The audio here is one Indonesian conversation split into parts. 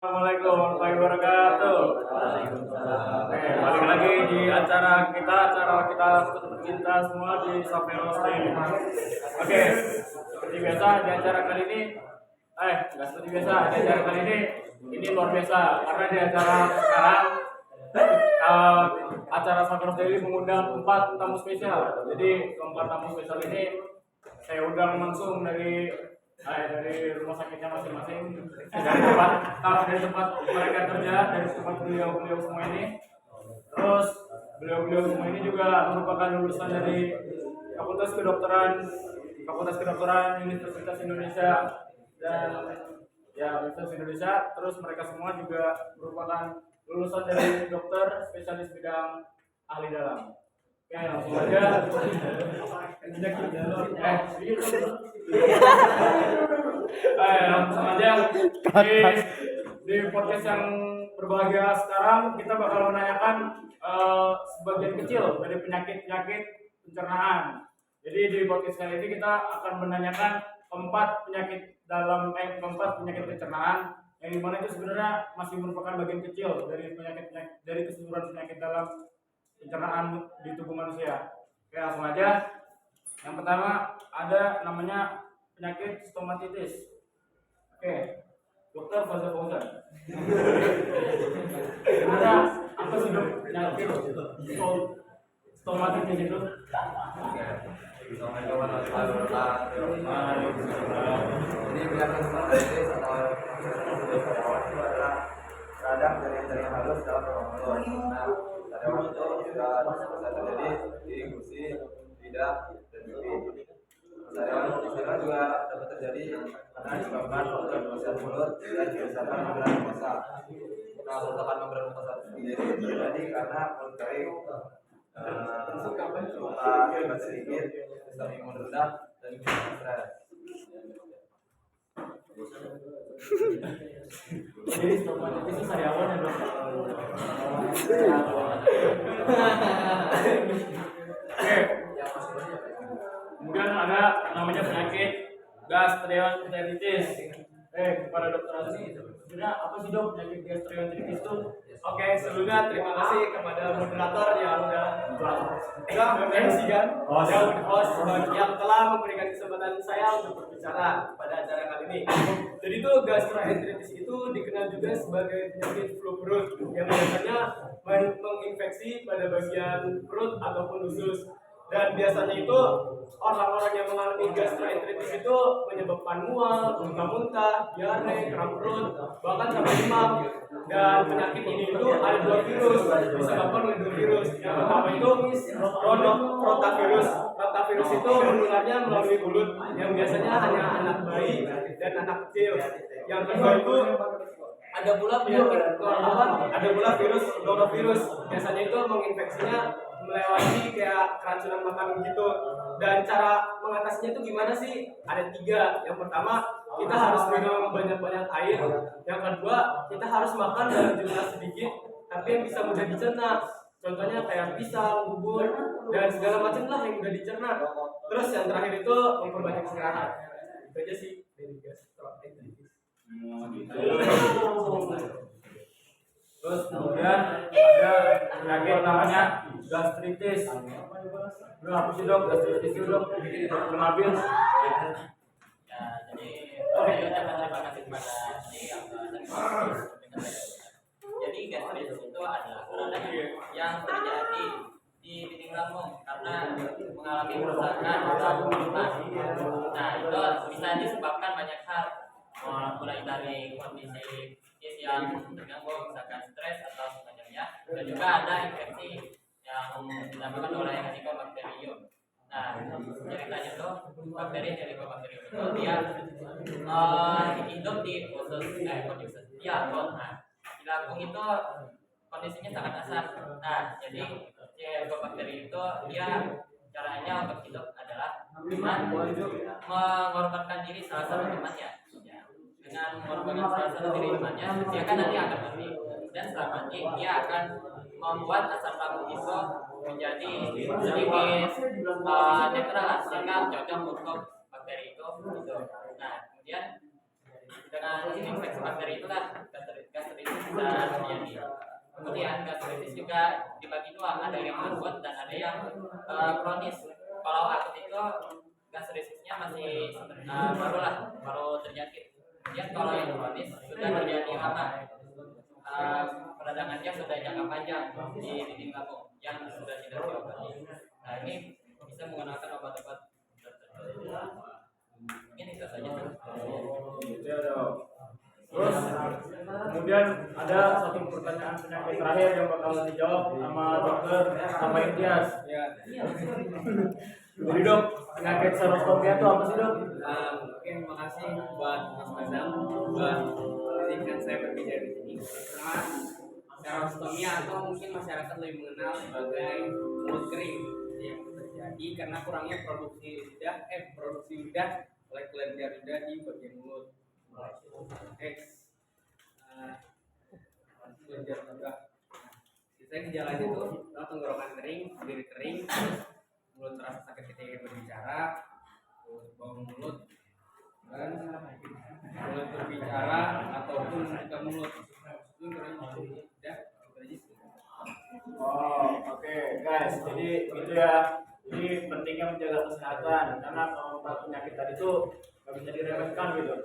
Assalamualaikum warahmatullahi wabarakatuh. Oke, balik lagi di acara kita semua di Safero Stay. Oke, seperti biasa di acara kali ini, nggak seperti biasa di acara kali ini luar biasa karena di acara sekarang acara Safero Stay mengundang 4 tamu spesial. Jadi keempat tamu spesial ini saya undang langsung dari rumah sakitnya masing-masing, dari tempat mereka kerja, dari tempat beliau semua ini. Terus beliau semua ini juga merupakan lulusan dari Fakultas Kedokteran Universitas Indonesia dan Universitas Indonesia. Terus mereka semua juga merupakan lulusan dari dokter spesialis bidang ahli dalam. Oke, langsung aja. Langsung aja di podcast yang berbahagia sekarang kita bakal menanyakan sebagian kecil dari penyakit pencernaan. Jadi di podcast kali ini kita akan menanyakan keempat penyakit pencernaan yang dimana itu sebenarnya masih merupakan bagian kecil dari keseluruhan penyakit dalam pencernaan di tubuh manusia. Oke, langsung aja. Yang pertama ada namanya penyakit stomatitis. Oke, Dokter Fauzan Fauzan. Sebenarnya apa sih dok penyakit stomatitis itu? Assalamualaikum warahmatullahi wabarakatuh. Jadi penyakit stomatitis atau itu adalah radang jaringan halus dalam mulut. Nah, radang itu juga bisa terjadi di gusi, lidah, dan pipi. Radang juga dapat terjadi karena disebabkan oleh proses mulut dan kerusakan membran mukosa. Nah, kerusakan membran mukosa sendiri terjadi karena mulut kering, suka sedikit, sistem imun rendah, dan stres. Jadi stomatitis itu sariawan ya dok. Oke. Kemudian ada namanya penyakit gastroenteritis. Kepada dokter Azmi, sebenarnya apa sih dok penyakit gastroenteritis itu? Oke, sebelumnya terima kasih kepada moderator yang udah MC kan, host yang telah memberikan kesempatan saya untuk berbicara pada acara kali ini. Jadi itu gastroenteritis itu dikenal juga sebagai penyakit flu perut yang biasanya menginfeksi pada bagian perut ataupun usus. Dan biasanya itu orang-orang yang mengalami gastroenteritis itu menyebabkan mual, muntah-muntah, diare, kram perut, bahkan sampai demam. Dan penyakit ini itu ada 2 virus, disebabkan oleh 2 virus. Yang pertama itu rotavirus. Rotavirus itu menularnya melalui mulut, yang biasanya hanya anak bayi dan anak kecil. Yang kedua itu ada pula virus norovirus. Biasanya itu menginfeksinya melewati kayak keracunan makan gitu. Dan cara mengatasinya itu gimana sih? Ada 3. Yang pertama, kita harus minum banyak-banyak air. Yang kedua, kita harus makan dalam jumlah sedikit tapi yang bisa mudah dicerna. Contohnya kayak pisang, bubur, dan segala macam lah yang mudah dicerna. Terus yang terakhir itu memperbanyak istirahat. Itu aja sih dari gastroenteritis. Terus kemudian ada penyakit namanya gastritis. Apa sih dok gastritis itu dok? Nabil. Ya, jadi terima kasih kepada jadi gastritis itu adalah radang yang terjadi di dinding lambung karena mengalami kerusakan atau penurunan. Nah, itu bisa disebabkan banyak hal, mulai dari kondisi yang terganggu, misalkan stres atau semacamnya, dan juga ada infeksi yang dilakukan oleh Helicobacterium. Nah, ceritanya tuh bakteri Helicobacterium itu dia hidup di usus, di lambung. Nah, di lambung itu kondisinya sangat asam. Nah, jadi Helicobacterium itu dia caranya untuk hidup adalah dengan mengorbankan diri salah satu temannya. Dengan mengorbankan salah satu diri temannya, dia kan nanti akan mati. Dan setelah mati, dia akan membuat asam lambung itu menjadi sedikit netral sehingga cocok untuk bakteri itu. Nah, kemudian dengan infeksi bakteri itulah bisa terjadi. Kemudian gastritis juga dibagi dua, ada yang akut dan ada yang kronis. Kalau akut itu gastritisnya masih baru terjadi. Kemudian kalau yang kronis sudah terjadi lama, peradangannya sudah jangka panjang di dinding lambung yang sudah tidak diobati. Nah ini bisa menggunakan obat-obat tertentu. Mungkin itu saja. Ya, dok. Terus kemudian ada satu pertanyaan penyakit terakhir yang bakal dijawab sama dokter sama Intias. Ya. Jadi dok, penyakit serostopia itu apa sih dok? Mungkin makasih buat Mas Bazam buat izinkan saya berbicara di sini. Pertama, serostomia atau mungkin masyarakat lebih mengenal sebagai mulut kering yang terjadi karena kurangnya produksi lidah oleh kelenjar lidah di bagian mulut. Kelenjar lidah. Sisa gejalanya itu tenggorokan kering, bibir kering, mulut terasa sakit ketika berbicara, bau mulut, dan mulut berbicara ataupun buka mulut. Itu kurang ya. Oh, oke guys. Jadi gitu ya. Jadi pentingnya menjaga kesehatan karena kalau penyakit tadi itu nggak bisa diremehkan gitu.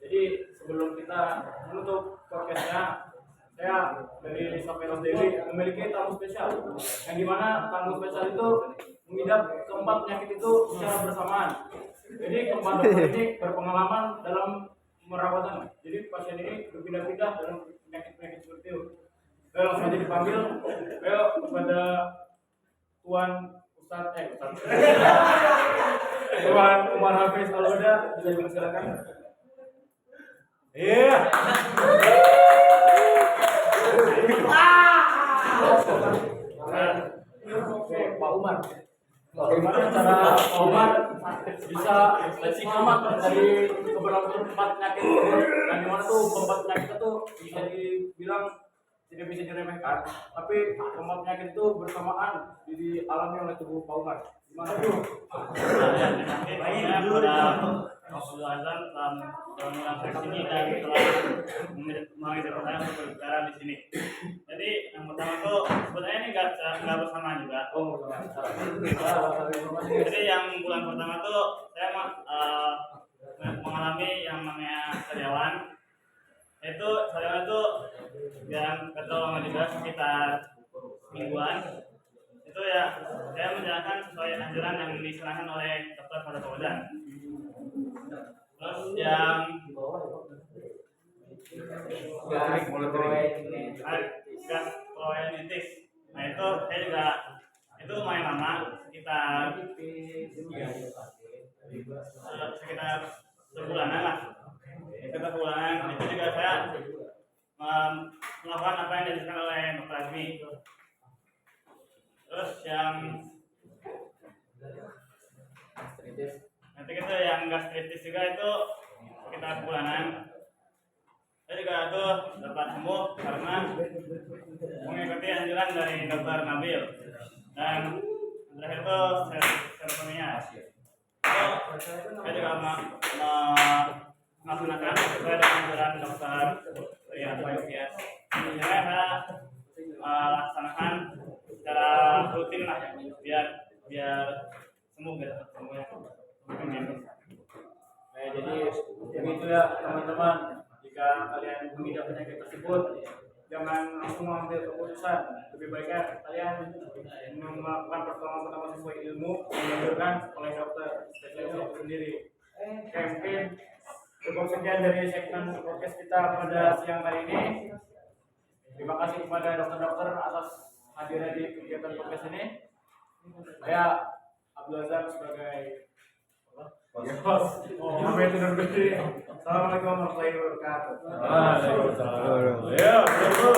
Jadi sebelum kita menutup podcastnya, saya dari Soperos Daily memiliki tamu spesial. Yang dimana tamu spesial itu mengidap keempat penyakit itu secara bersamaan. Jadi keempat dokter ini berpengalaman dalam merawatan. Jadi pasien ini berpindah-pindah dalam penyakit-penyakit seperti itu. Langsung aja dipanggil. Ayo kepada Tuan Ustadz. Tuan Umar Hafiz Al-Huda, bisa dipersilakan. Iya. Oke, Pak Umar. Bagaimana cara Pak Umar bisa selamat dari keberlangsungan empat penyakit tersebut? Dan dimana tuh keempat penyakit itu bisa dibilang tidak bisa diremehkan, tapi keempat penyakit itu bersamaan dialami oleh tubuh Pak Umar. Gimana tuh? Abdul Azam telah melakukan sini dan telah mengajak saya untuk berbicara di sini. Jadi yang pertama tuh sebenarnya ini nggak bersamaan juga. Jadi yang bulan pertama tuh saya mengalami yang namanya sariawan. Itu sariawan itu yang ketolongan juga sekitar mingguan. Itu ya saya menjalankan sesuai anjuran yang disarankan oleh dokter pada Kawadan. Terus yang gastroenteritis, nah itu saya juga itu lumayan lama, sekitar sebulanan lah. Sekitar sebulanan itu juga saya melakukan apa yang dilakukan oleh Dr. Azmi. Terus yang nanti kita yang gastritis juga itu sekitar bulanan. Saya juga tuh dapat sembuh karena mengikuti anjuran dari Dr. Nabil. Dan terakhir itu serotonia. Saya juga melaksanakan sesuai dengan anjuran dokter Intias. Saya laksanakan secara rutin lah biar sembuh gitu. Nah, jadi begitu ya teman-teman. Jika kalian mengidap penyakit tersebut, jangan langsung mengambil keputusan. Lebih baiknya kalian melakukan pertolongan pertama sesuai ilmu yang dianjurkan oleh dokter spesialis itu sendiri. Oke, mungkin cukup sekian dari segmen podcast kita pada siang hari ini. Terima kasih kepada dokter-dokter atas hadirnya di kegiatan podcast ini. Saya Abdul Azam sebagai host. Sampai tidur dulu. Assalamualaikum warahmatullahi wabarakatuh. Waalaikumsalam. Ya, betul.